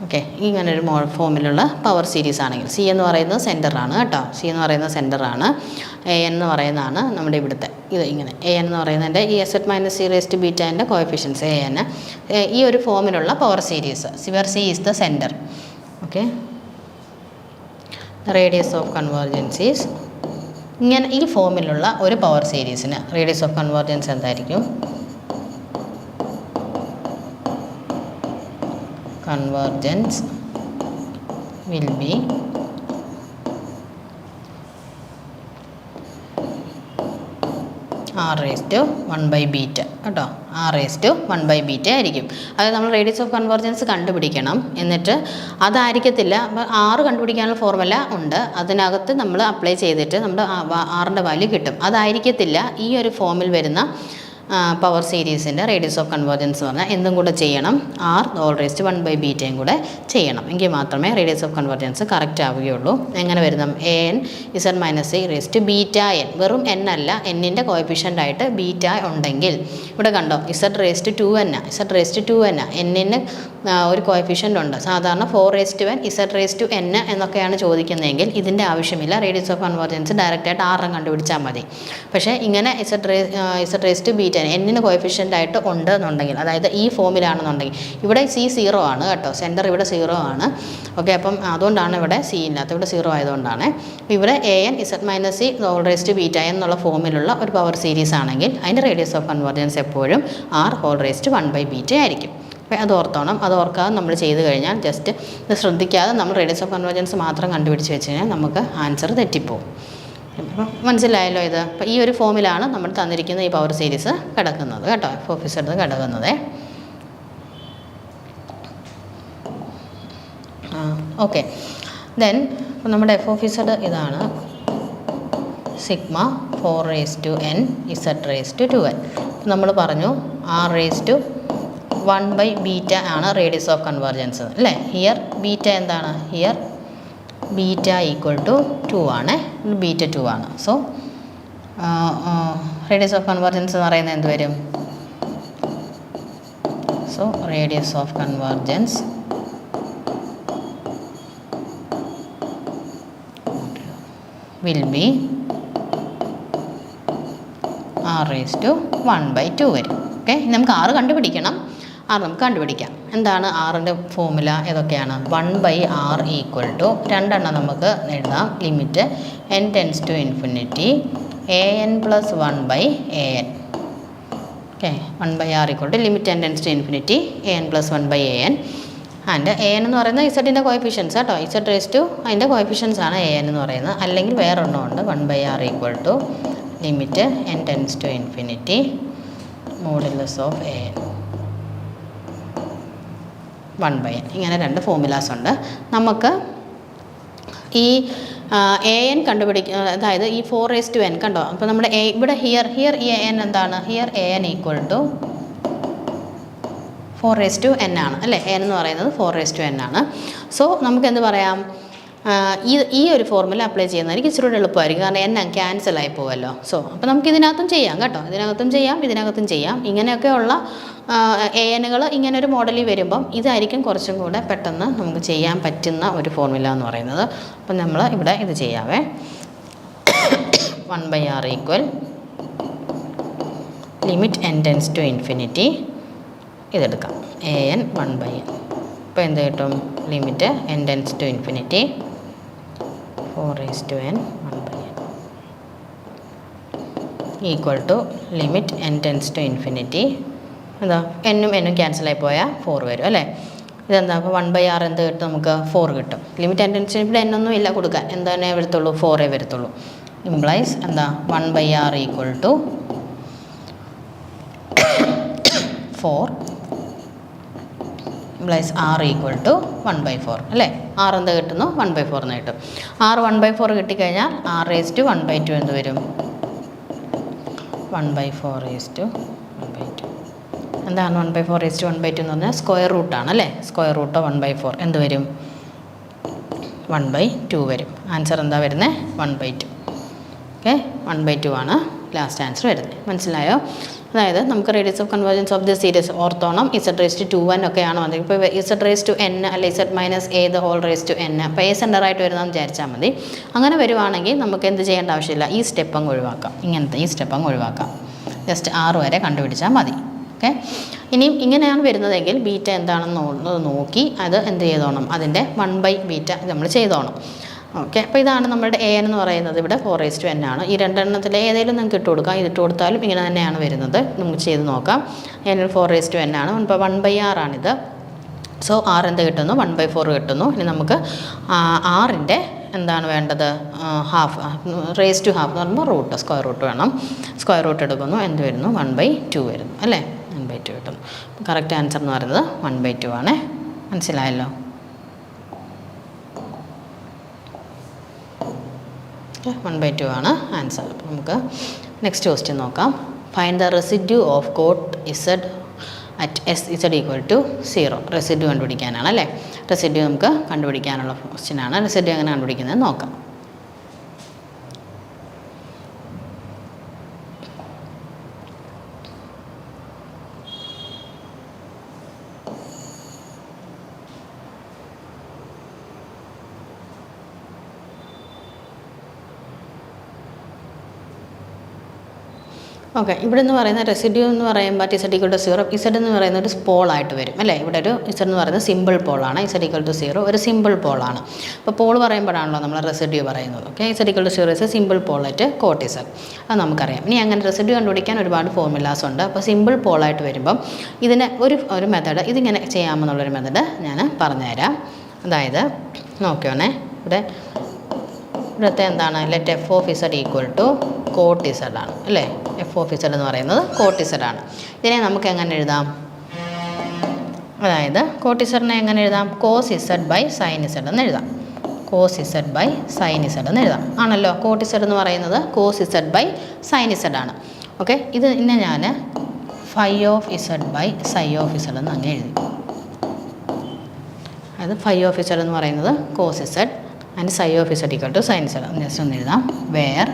okay, ഇങ്ങനൊരു ഫോമിലുള്ള പവർ സീരീസ് ആണെങ്കിൽ സി എന്ന് പറയുന്നത് സെൻറ്ററാണ് കേട്ടോ. സി എന്ന് പറയുന്നത് സെൻറ്ററാണ്. എ എന്ന് പറയുന്നതാണ് നമ്മുടെ ഇവിടുത്തെ ഇത്. ഇങ്ങനെ എ എന്ന് പറയുന്നതിൻ്റെ ഈ എസ് മൈനസ് സി റേസ്റ്റ് ബീറ്റാൻ്റെ കോഎഫിഷ്യൻസ് എ എൻ. ഈ ഒരു ഫോമിലുള്ള power series severe C is the centre. Okay, radius of convergence is ഇങ്ങനെ. ഈ ഫോമിലുള്ള ഒരു പവർ സീരീസിന് റേഡിയസ് ഓഫ് കൺവേർജൻസ് എന്തായിരിക്കും? Convergence will be r raised to 1/beta കേട്ടോ. r raised to 1/beta ആയിരിക്കും. അതായത് നമ്മൾ റേഡിയസ് ഓഫ് കൺവേർജൻസ് കണ്ടുപിടിക്കണം. എന്നിട്ട് അതായിരിക്കത്തില്ല, r കണ്ടുപിടിക്കാനുള്ള ഫോർമുല ഉണ്ട്, അതിനകത്ത് നമ്മൾ അപ്ലൈ ചെയ്തിട്ട് നമ്മുടെ ആറിൻ്റെ വാല്യൂ കിട്ടും. അതായിരിക്കത്തില്ല ഈ ഒരു ഫോമിൽ വരുന്ന പവർ സീരീസിൻ്റെ റേഡിയസ് ഓഫ് കൺവേർജൻസ് എന്ന് പറഞ്ഞാൽ എന്തും കൂടെ ചെയ്യണം, ആർ ഹോൾ റേസ് ടു 1/βയും കൂടെ ചെയ്യണം. എങ്കിൽ മാത്രമേ റേഡിയസ് ഓഫ് കൺവേർജൻസ് കറക്റ്റ് ആവുകയുള്ളൂ. എങ്ങനെ വരുന്നു? an z minus a raise to βn. വെറും n അല്ല, എന്നിൻ്റെ കോഎഫിഷ്യൻ്റ് ആയിട്ട് ബീറ്റ ഉണ്ടെങ്കിൽ ഇവിടെ കണ്ടോ z raise to 2n, z raise to 2n, എന്നിന് ഒരു കോഎഫിഷ്യൻ്റ് ഉണ്ട്. സാധാരണ 4n z raise to n എന്നൊക്കെയാണ് ചോദിക്കുന്നതെങ്കിൽ ഇതിൻ്റെ ആവശ്യമില്ല. റേഡിയസ് ഓഫ് കൺവേർജൻസ് ഡയറക്റ്റായിട്ട് ആറ് കണ്ടുപിടിച്ചാൽ മതി. പക്ഷേ ഇങ്ങനെ z റേസ് ടു ബീറ്റ എന്നിന് കോഎഫിഷ്യൻ്റ് ആയിട്ട് ഉണ്ട് എന്നുണ്ടെങ്കിൽ, അതായത് ഈ ഫോമിലാണെന്നുണ്ടെങ്കിൽ, ഇവിടെ c0 ആണ് കേട്ടോ, സെൻറ്റർ ഇവിടെ 0 ആണ്. ഓക്കെ, അപ്പം അതുകൊണ്ടാണ് ഇവിടെ c ഇല്ലാത്ത, ഇവിടെ 0 ആയതുകൊണ്ടാണ്. ഇവിടെ an z minus c whole raise to beta എന്നുള്ള ഫോമിലുള്ള ഒരു പവർ സീരീസ് ആണെങ്കിൽ അതിൻ്റെ റേഡിയസ് ഓഫ് കൺവേർജൻസ് എപ്പോഴും r ഹോൾ റേസ് ടു 1/β ആയിരിക്കും. അപ്പോൾ അത് ഓർത്തോണം. അത് ഓർക്കാതെ നമ്മൾ ചെയ്ത് കഴിഞ്ഞാൽ ജസ്റ്റ് ഇത് ശ്രദ്ധിക്കാതെ നമ്മൾ റേഡിയസ് ഓഫ് കൺവേർജൻസ് മാത്രം കണ്ടുപിടിച്ച് വെച്ച് കഴിഞ്ഞാൽ നമുക്ക് ആൻസർ തെറ്റിപ്പോവും. അപ്പോൾ മനസ്സിലായല്ലോ ഇത്. അപ്പോൾ ഈ ഒരു ഫോമിലാണ് നമ്മൾ തന്നിരിക്കുന്ന ഈ പവർ സീരീസ് കിടക്കുന്നത് കേട്ടോ, ഓഫീസർ കിടക്കുന്നത്. ഓക്കെ, ദെൻ നമ്മുടെ ഓഫീസർ ഇതാണ് sigma 4 raise to n z raise to 2n. നമ്മൾ പറഞ്ഞു r റേസ് ടു 1/β ആണ് റേഡിയസ് ഓഫ് കൺവേർജൻസ് അല്ലേ. ഹിയർ ബീറ്റ എന്താണ്? ഹിയർ ബീറ്റ ഈക്വൽ ടു 2 ആണ്, ബീറ്റ 2 ആണ്. സോ റേഡിയസ് ഓഫ് കൺവേർജൻസ് എന്ന് പറയുന്നത് എന്ത് വരും? So radius of convergence will be r raise to 1/2 വരും. ഓക്കെ, നമുക്ക് r കണ്ടുപിടിക്കണം. r നമുക്ക് കണ്ടുപിടിക്കാം. എന്താണ് ആറിൻ്റെ ഫോമുല? ഏതൊക്കെയാണ്? 1/r ഈക്വൽ ടു രണ്ടെണ്ണം നമുക്ക് എഴുതാം. Limit n tends to infinity an plus 1/an. Okay, 1/r equal to limit n tends to infinity an plus 1/an. And an എന്ന് പറയുന്നത് ഇസഡിൻ്റെ കോഎഫിഷ്യൻസ് കേട്ടോ, ഇസഡ് റേസ് ടു അതിൻ്റെ കോഎഫിഷ്യൻസ് ആണ് an എന്ന് പറയുന്നത്. അല്ലെങ്കിൽ വേറൊരെണ്ണം ഉണ്ട്, 1/r equal to limit n tends to infinity modulus of an 1/n. ഇങ്ങനെ രണ്ട് ഫോമുലാസ് ഉണ്ട്. നമുക്ക് ഈ an കണ്ടുപിടിക്കുക, അതായത് ഈ 4 റേസ് ടു n കണ്ടോ. അപ്പോൾ നമ്മുടെ ഇവിടെ ഹിയർ ഈ an എന്താണ്? Here an equal to 4 raise to n ആണ് അല്ലേ. n എന്ന് പറയുന്നത് 4 റേസ് ടു n ആണ്. സോ നമുക്ക് എന്ത് പറയാം? ഈ ഒരു ഫോർമുല അപ്ലൈ ചെയ്യുന്നതായിരിക്കും ഇച്ചിരി കൂടെ എളുപ്പമായിരിക്കും. കാരണം n ക്യാൻസൽ ആയി പോവല്ലോ. സോ അപ്പോൾ നമുക്ക് ഇതിനകത്തും ചെയ്യാം കേട്ടോ, ഇതിനകത്തും ചെയ്യാം. ഇങ്ങനെയൊക്കെയുള്ള an-കൾ ഇങ്ങനെ ഒരു മോഡലിൽ വരുമ്പം ഇതായിരിക്കും കുറച്ചും കൂടെ പെട്ടെന്ന് നമുക്ക് ചെയ്യാൻ പറ്റുന്ന ഒരു ഫോർമുല എന്ന് പറയുന്നത്. അപ്പം നമ്മൾ ഇവിടെ ഇത് ചെയ്യാവേ. 1/r equal limit n tends to infinity, ഇതെടുക്കാം an 1/n. അപ്പോൾ എന്ത് കിട്ടും? Limit n tends to infinity 4 raise to n 1/n equal to limit n tends to infinity, എന്താ n ക്യാൻസലായി പോയാൽ 4 വരും അല്ലേ. ഇതെന്താ? അപ്പോൾ 1/r എന്ത് കിട്ടും? നമുക്ക് 4 കിട്ടും. ലിമിറ്റ് n ടെൻസ് ടു ഇവിടെ n ഒന്നും ഇല്ല കൊടുക്കാൻ, എന്താണ് വരത്തുള്ളൂ? 4 വരത്തുള്ളൂ. ഇംപ്ലൈസ് എന്താ? 1/r equal to 4 implies r equal to 1/4 അല്ലേ. r എന്ത് കിട്ടുന്നു? 1/4 എന്ന് കിട്ടും. r 1/4 കിട്ടിക്കഴിഞ്ഞാൽ r റേസ് ടു 1/2 എന്ത് വരും? 1/4 റേസ് ടു 1/2. എന്താണ് 1/4 റേസ് ടു 1/2 എന്ന് പറഞ്ഞാൽ സ്ക്വയർ റൂട്ടാണ് അല്ലേ. സ്ക്വയർ റൂട്ട് 1/4 എന്ത് വരും? 1/2 വരും. ആൻസർ എന്താ വരുന്നത്? 1/2. ഓക്കെ, 1/2 ആണ് ലാസ്റ്റ് ആൻസർ വരുന്നത്. മനസ്സിലായോ? അതായത് നമുക്ക് radius of convergence of the series ഓർത്തോണം. z റേസ് ടു 2n ഒക്കെയാണ് വന്നത്. ഇപ്പോൾ z റേസ് ടു n അല്ലെ z minus a the whole raise to n. അപ്പോൾ a സെൻറ്ററായിട്ട് വരുന്നതെന്ന് വിചാരിച്ചാൽ മതി. അങ്ങനെ വരുവാണെങ്കിൽ നമുക്ക് എന്ത് ചെയ്യേണ്ട ആവശ്യമില്ല, ഈ സ്റ്റെപ്പ് അങ്ങ് ഒഴിവാക്കാം. ഇങ്ങനത്തെ ഈ സ്റ്റെപ്പ് അങ്ങ് ഒഴിവാക്കാം. ജസ്റ്റ് 6 വരെ കണ്ടുപിടിച്ചാൽ മതി. ഓക്കെ, ഇനിയും ഇങ്ങനെയാണ് വരുന്നതെങ്കിൽ ബീറ്റ എന്താണെന്ന് നോക്കി അത് എന്ത് ചെയ്തോണം? അതിൻ്റെ 1/β നമ്മൾ ചെയ്തോണം. ഓക്കെ, അപ്പോൾ ഇതാണ് നമ്മുടെ an എന്ന് പറയുന്നത്. ഇവിടെ 4 റേസ് ടു n ആണ്. ഈ രണ്ടെണ്ണത്തിലെ ഏതെങ്കിലും നിങ്ങൾക്ക് ഇട്ട് കൊടുക്കാം. ഇതിട്ട് കൊടുത്താലും ഇങ്ങനെ തന്നെയാണ് വരുന്നത്. നമുക്ക് ചെയ്ത് നോക്കാം. n 4 റേസ് ടു n ആണ്. ഇപ്പോൾ 1/r ആണിത്. സോ r എന്ത് കിട്ടുന്നു? 1/4 കിട്ടുന്നു. ഇനി നമുക്ക് r-ൻ്റെ എന്താണ് വേണ്ടത്? ഹാഫ്, റേസ് ടു ഹാഫ് എന്ന് പറയുമ്പോൾ റൂട്ട്, സ്ക്വയർ റൂട്ട് വേണം. സ്ക്വയർ റൂട്ട് എടുക്കുന്നു, എന്ത് വരുന്നു? 1/2 വരുന്നു അല്ലേ. 1/2 കിട്ടുന്നു. കറക്റ്റ് ആൻസർ എന്ന് പറയുന്നത് 1/2 ആണ്. മനസ്സിലായല്ലോ? 1/2 ആണ് ആൻസർ. അപ്പോൾ നമുക്ക് നെക്സ്റ്റ് ക്വസ്റ്റ്യൻ നോക്കാം. Find the residue of cot z at s z equal to 0. Residue കണ്ടുപിടിക്കാനാണ് അല്ലേ. റെസിഡ്യൂ നമുക്ക് കണ്ടുപിടിക്കാനുള്ള ക്വസ്റ്റ്യനാണ്. റെസിഡ്യൂ എങ്ങനെ കണ്ടുപിടിക്കുന്നത് നോക്കാം. ഓക്കെ, ഇവിടെ നിന്ന് പറയുന്ന റെസിഡ്യൂ എന്ന് പറയുമ്പോൾ ഇസഡ് ഈക്വൽ ടു 0, ഇസഡ് എന്ന് പറയുന്ന ഒരു പോളായിട്ട് വരും അല്ലേ. ഇവിടെ ഒരു ഇസഡ് എന്ന് പറയുന്നത് സിമ്പിൾ പോളാണ്. ഇസഡ് ഈക്വൽ ടു 0 ഒരു സിമ്പിൾ പോളാണ്. അപ്പോൾ പോൾ പറയുമ്പോഴാണല്ലോ നമ്മൾ റെസിഡ്യൂ പറയുന്നത്. Okay, z equal to 0 is simple പോളായിട്ട് കോട്ട് ഇസഡ്, അത് നമുക്കറിയാം. ഇനി അങ്ങനെ റെസിഡ്യൂ കണ്ടുപിടിക്കാൻ ഒരുപാട് ഫോർമുലാസ് ഉണ്ട്. അപ്പോൾ സിമ്പിൾ പോളായിട്ട് വരുമ്പം ഇതിന് ഒരു മെത്തേഡ്, ഇതിങ്ങനെ ചെയ്യാമെന്നുള്ളൊരു മെത്തേഡ് ഞാൻ പറഞ്ഞുതരാം. അതായത് നോക്കിയോണേ, ഇവിടുത്തെ എന്താണ്, let F of Z equal to cot Z ആണ് അല്ലേ. എഫ് ഓഫ് ഇസഡ് എന്ന് പറയുന്നത് കോട്ട് ഇസഡ് ആണ്. ഇതിനെ നമുക്ക് എങ്ങനെ എഴുതാം, അതായത് കോട്ട് ഇസഡിനെ എങ്ങനെ എഴുതാം, cos Z by sine Z എന്ന് എഴുതാം. Cos Z by sine Z എന്ന് എഴുതാം ആണല്ലോ. കോട്ട് ഇസഡ് എന്ന് പറയുന്നത് cos Z by sine Z ആണ്. ഓക്കെ, ഇത് ഇന്നെ ഞാൻ phi of Z by psi of Z എന്ന് അങ്ങനെ എഴുതി. അതായത് ഫൈ ഓഫ് ഇസഡ് എന്ന് പറയുന്നത് cos Z and psi of Z equal to sine Z. Just ഒന്ന് എഴുതാം. Where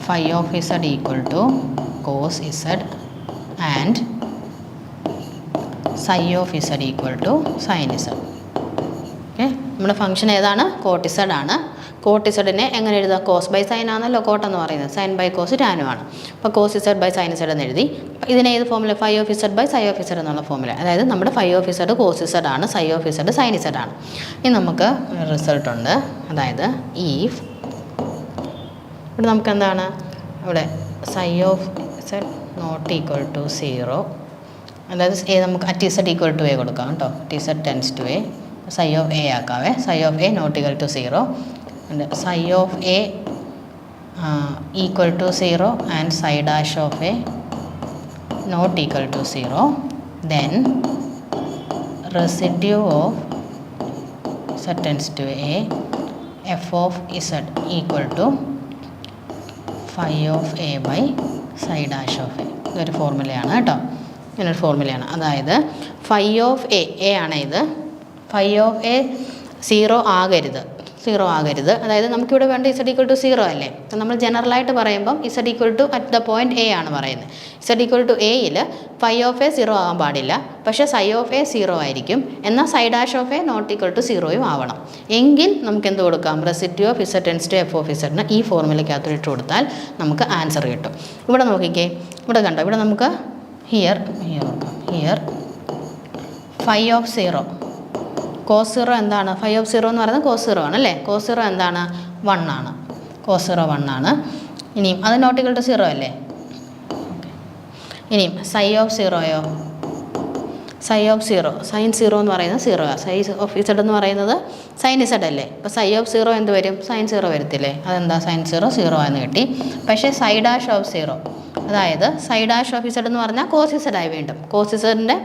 phi of Z equal to cos Z and psi of Z equal to sine z. Okay, നമ്മുടെ function ഏതാണ്, cot Z ആണ്. Cot ഇസഡിനെ എങ്ങനെ എഴുതാം, cos by sine ആണല്ലോ cot എന്ന് പറയുന്നത്, സൈൻ ബൈ കോസ് ടാനുമാണ്. അപ്പോൾ cos Z by sine Z എന്ന് എഴുതി. ഇതിനെ ഏത് formula, phi of Z by psi of z എന്നുള്ള ഫോമുല. അതായത് നമ്മുടെ phi of z cos z ആണ്, psi of z sine Z ആണ്. ഇനി നമുക്ക് റിസൾട്ട് ഉണ്ട്. അതായത് ഈഫ് ഇവിടെ നമുക്ക് എന്താണ്, ഇവിടെ psi of z not equal to 0, അതായത് നമുക്ക് at z equal to a കൊടുക്കാം കേട്ടോ. At z tends to a, psi of a ആക്കാവേ. Psi of a not equal to 0 and psi of a equal to 0 and psi dash of a not equal to 0, then residue of z tends to a f of z equal to phi of a by psi dash of a. ഇതൊരു ഫോർമുലയാണ് കേട്ടോ, ഇങ്ങനൊരു ഫോർമുലയാണ്. അതായത് phi of A ആണ് ഇത്. Phi of A 0 ആകരുത്. അതായത് നമുക്കിവിടെ വേണ്ട ഇസഡ് ഈക്വൽ ടു 0 അല്ലേ. അപ്പം നമ്മൾ ജനറലായിട്ട് പറയുമ്പം Z equal to at the point A ആണ് പറയുന്നത്. ഇസഡ് ഈക്വൽ ടു എയിൽ ഫൈ ഓഫ് എ 0 ആകാൻ പാടില്ല, പക്ഷേ സൈ ഓഫ് എ 0 ആയിരിക്കും. എന്നാൽ psi dash of a not equal to 0 ആവണം. എങ്കിൽ നമുക്ക് എന്ത് കൊടുക്കാം, residue of Z tends to f of ഇസഡിന് ഈ ഫോർമുലയ്ക്കകത്ത് ഇട്ട് കൊടുത്താൽ നമുക്ക് ആൻസർ കിട്ടും. ഇവിടെ നോക്കിക്കേ, ഇവിടെ കണ്ടോ, ഇവിടെ നമുക്ക് ഹിയർ ഫൈ ഓഫ് 0 കോസ് 0 എന്താണ്, ഫൈ ഓഫ് 0 എന്ന് പറയുന്നത് കോസ് 0 ആണ് അല്ലേ. കോസ് 0 എന്താണ്, 1 ആണ്. കോസ് 0 1 ആണ്. ഇനിയും അത് നോട്ട് ഈക്വൽ ടു 0 അല്ലേ. ഇനിയും സൈ ഓഫ് 0യോ, സൈ ഓഫ് 0 സൈൻ 0 എന്ന് പറയുന്നത് 0 ആണ്. സൈ ഓഫ് ഇസഡ് എന്ന് പറയുന്നത് സൈൻ ഇസഡ് അല്ലേ. അപ്പോൾ സൈ ഓഫ് 0 എന്ത് വരും, സൈൻ 0 വരത്തില്ലേ. അതെന്താ, സൈൻ 0 എന്ന് കിട്ടി. പക്ഷേ സൈ ഡാഷ് ഓഫ് 0, അതായത് സൈ ഡാഷ് ഓഫ് ഇസഡ് എന്ന് പറഞ്ഞാൽ കോസ് ഇസഡായി. വീണ്ടും കോസ് ഇസഡിൻ്റെ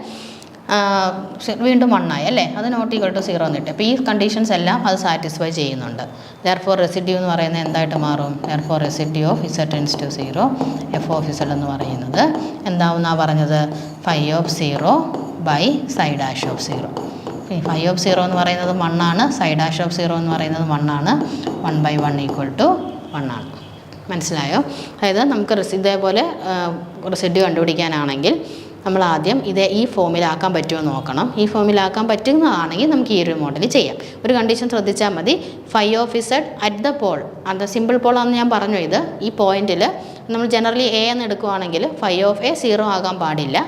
വീണ്ടും 1 ആയി അല്ലേ. അത് നോട്ട് ഈക്വൽ ടു 0 എന്ന് കിട്ടും. അപ്പോൾ ഈ കണ്ടീഷൻസ് എല്ലാം അത് സാറ്റിസ്ഫൈ ചെയ്യുന്നുണ്ട്. ദെയർഫോർ റെസിഡ്യൂ എന്ന് പറയുന്നത് എന്തായിട്ട് മാറും, therefore residue of Z tends to 0 F of Z എന്ന് പറയുന്നത് എന്താവുന്നാണ് പറഞ്ഞത്, phi of 0 by psi dash of 0. Phi of 0 എന്ന് പറയുന്നത് 1 ആണ്, സൈ ഡാഷ് ഓഫ് 0 എന്ന് പറയുന്നത് 1 ആണ്. 1/1 ഈക്വൽ ടു 1 ആണ്. മനസ്സിലായോ? അതായത് നമുക്ക് ഇതേപോലെ റെസിഡ്യൂ കണ്ടുപിടിക്കാനാണെങ്കിൽ നമ്മൾ ആദ്യം ഈ ഫോമിലാക്കാൻ പറ്റുമോ നോക്കണം. ഈ ഫോമിലാക്കാൻ പറ്റുന്നതാണെങ്കിൽ നമുക്ക് ഈ ഒരു മോഡൽ ചെയ്യാം. ഒരു കണ്ടീഷൻ ശ്രദ്ധിച്ചാൽ മതി, phi of Z at the pole, അത് സിമ്പിൾ പോളാണെന്ന് ഞാൻ പറഞ്ഞു. ഈ പോയിന്റിൽ നമ്മൾ ജനറലി എ എന്ന് എടുക്കുകയാണെങ്കിൽ ഫൈ ഓഫ് എ 0 ആകാൻ പാടില്ല,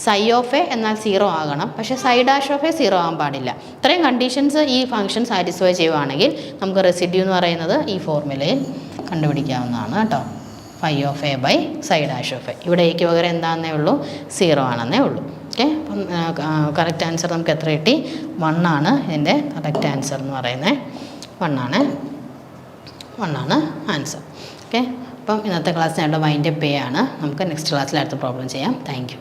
സൈ ഓഫ് എ എന്നാൽ 0 ആകണം, പക്ഷേ സൈ ഡാഷ് ഓഫ് എ 0 ആകാൻ പാടില്ല. ഇത്രയും കണ്ടീഷൻസ് ഈ ഫംഗ്ഷൻ സാറ്റിസ്ഫൈ ചെയ്യുവാണെങ്കിൽ നമുക്ക് റെസിഡ്യൂ എന്ന് പറയുന്നത് ഈ ഫോർമുലയിൽ കണ്ടുപിടിക്കാവുന്നതാണ് കേട്ടോ. Phi of A by psi dash of A. ഇവിടെ എക്ക് പകരം എന്താണെന്നേ ഉള്ളൂ, 0 ആണെന്നേ ഉള്ളൂ. ഓക്കെ, അപ്പം കറക്റ്റ് ആൻസർ നമുക്ക് എത്ര കിട്ടി, 1 ആണ്. ഇതിൻ്റെ കറക്റ്റ് ആൻസർ എന്ന് പറയുന്നത് 1 ആണ് ആൻസർ. ഓക്കെ, അപ്പം ഇന്നത്തെ ക്ലാസ്സിനായിട്ട് വൈൻഡ് അപ്പ് ചെയ്യാണ്. നമുക്ക് നെക്സ്റ്റ് ക്ലാസ്സിൽ അടുത്ത പ്രോബ്ലം ചെയ്യാം. Thank you.